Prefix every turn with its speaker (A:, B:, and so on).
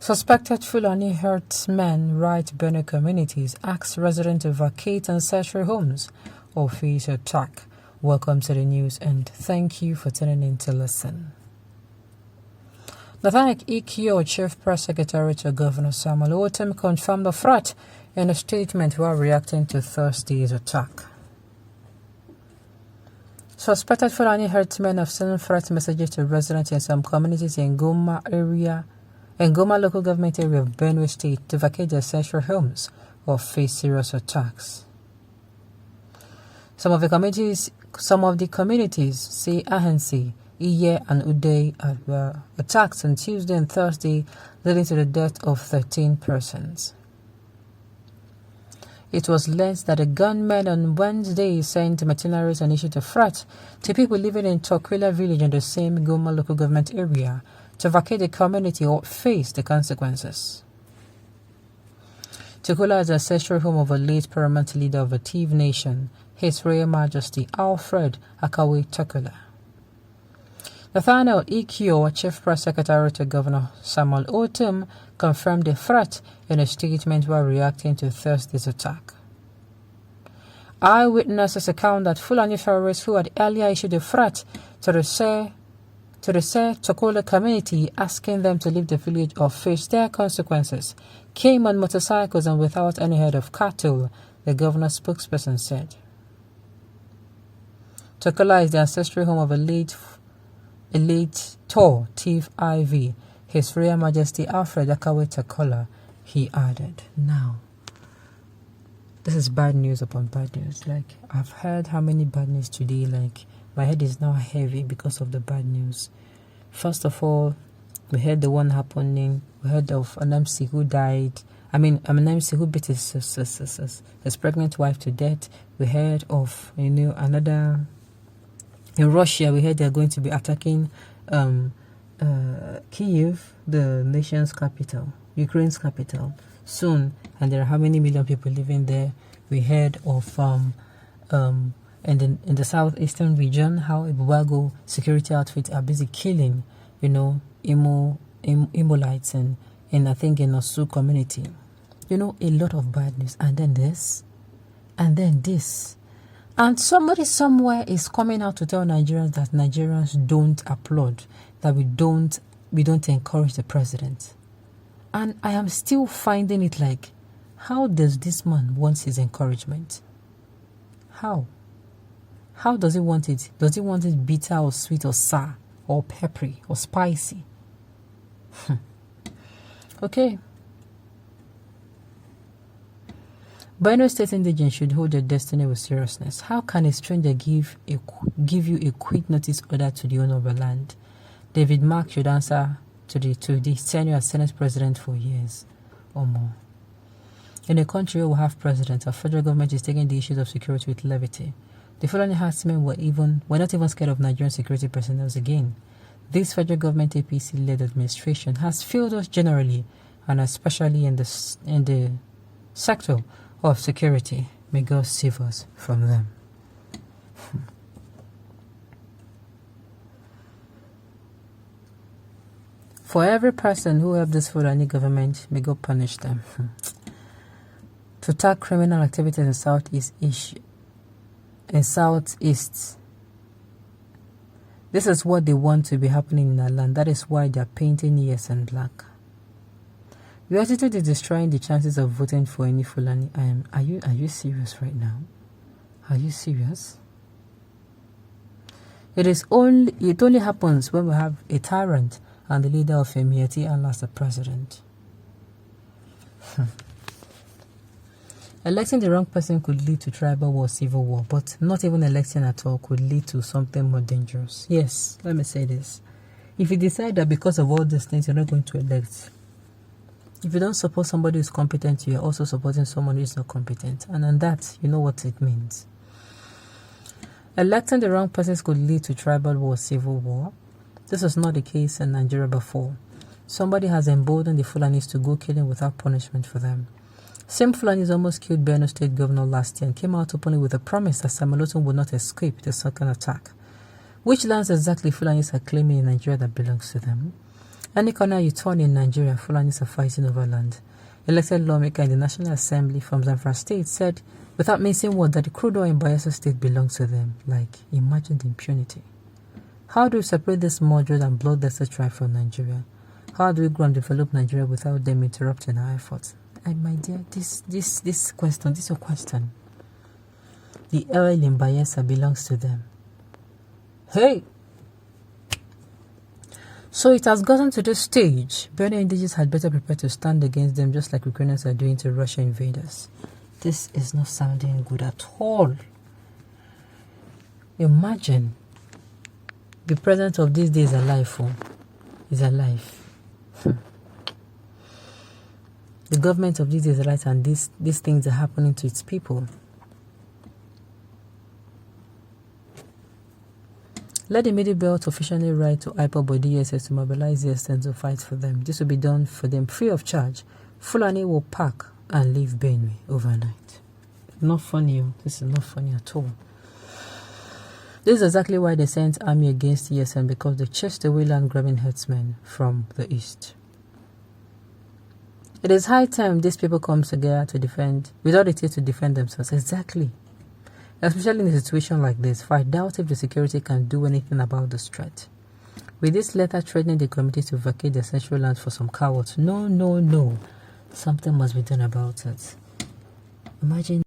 A: Suspected Fulani herdsmen right Benue communities ask residents to vacate ancestral homes or face attack. Welcome to the news and thank you for tuning in to listen. Nathaniel Ikio, Chief Press Secretary to Governor Samuel Otom, confirmed the threat in a statement while reacting to Thursday's attack. Suspected Fulani herdsmen have sent threat messages to residents in some communities in Goma local government area of Benue State to vacate their ancestral homes or face serious attacks. Some of the communities, say Ahensi, Iye and Uday, were attacked on Tuesday and Thursday, leading to the death of 13 persons. It was alleged that a gunman on Wednesday sent mercenaries and issued a threat to people living in Tokwila village in the same Goma local government area to vacate the community or face the consequences. Tokwila is the ancestral home of a late paramount leader of a Tiv nation, His Royal Majesty Alfred Akawe Tokwila. Nathaniel Ikio, Chief Press Secretary to Governor Samuel Otom, confirmed the threat in a statement while reacting to Thursday's attack. Eyewitnesses account that Fulani terrorists who had earlier issued a threat to the Tokwila community, asking them to leave the village or face their consequences, came on motorcycles and without any head of cattle, the governor's spokesperson said. Tokwila is the ancestral home of a late Tor Tiv IV, His Royal Majesty Alfred Akawe Tokwila, he added. Now, this is bad news upon bad news. Like, I've heard how many bad news today, like, my head is now heavy because of the bad news. First of all, we heard the one happening. We heard of an MC who died. An MC who beat his pregnant wife to death. We heard of, another. In Russia, we heard they're going to be attacking Kyiv, the nation's capital, Ukraine's capital, soon. And there are how many million people living there? We heard of in the southeastern region, how Ibuwago security outfits are busy killing, Imolites in I think in Osu community. A lot of bad news. And then this, and then this. And somebody somewhere is coming out to tell Nigerians that Nigerians don't applaud, that we don't encourage the president. And I am still finding it like, how does this man want his encouragement? How? How does he want it? Does he want it bitter or sweet or sour or peppery or spicy? Okay. Benue State indigents should hold their destiny with seriousness. How can a stranger give you a quick notice order to the owner of the land? David Mark should answer to the tenure as Senate President for years or more. In a country where we have presidents, our federal government is taking the issues of security with levity. The Fulani herdsmen were not even scared of Nigerian security personnel again. This federal government APC-led administration has failed us generally, and especially in the sector of security. May God save us from them. For every person who helped this Fulani government, may God punish them. To tackle criminal activities in Southeast. This is what they want to be happening in our land. That is why they are painting ears in black. Your attitude is destroying the chances of voting for any Fulani. Are you serious right now? Are you serious? It only happens when we have a tyrant and the leader of Emieti Allah as the president. Electing the wrong person could lead to tribal war, civil war, but not even electing at all could lead to something more dangerous. Yes, let me say this. If you decide that because of all these things you're not going to elect, if you don't support somebody who's competent, you're also supporting someone who's not competent. And on that, you know what it means. Electing the wrong persons could lead to tribal war, civil war. This was not the case in Nigeria before. Somebody has emboldened the Fulanis to go killing without punishment for them. Same Fulanis almost killed Benue State Governor last year and came out openly with a promise that Samuel Otom would not escape the second attack. Which lands exactly Fulanis are claiming in Nigeria that belongs to them? Any corner you turn in Nigeria, Fulanis are fighting over land. Elected lawmaker in the National Assembly from Zamfara State said, without missing word, that the crude oil in Bayelsa State belongs to them. Like, imagine the impunity. How do we separate this murdered and bloodthirsty tribe from Nigeria? How do we grow and develop Nigeria without them interrupting our efforts? And my dear, this is your question. The oil in Bayelsa belongs to them. Hey! So it has gotten to this stage. Benue indigenous had better prepare to stand against them, just like Ukrainians are doing to Russian invaders. This is not sounding good at all. Imagine the president of these days alive. Is alive. The government of these days is alive, and these things are happening to its people. Let the Middle Belt officially write to IPOB or DSS to mobilize the extent to fight for them. This will be done for them free of charge. Fulani will pack and leave Benue overnight. Not funny. This is not funny at all. This is exactly why they sent army against ESN, because they chased away land-grabbing herdsmen from the east. It is high time these people come together to defend, without it to defend themselves. Exactly. Especially in a situation like this, for I doubt if the security can do anything about this threat. With this letter threatening the community to vacate the ancestral land for some cowards, no. Something must be done about it. Imagine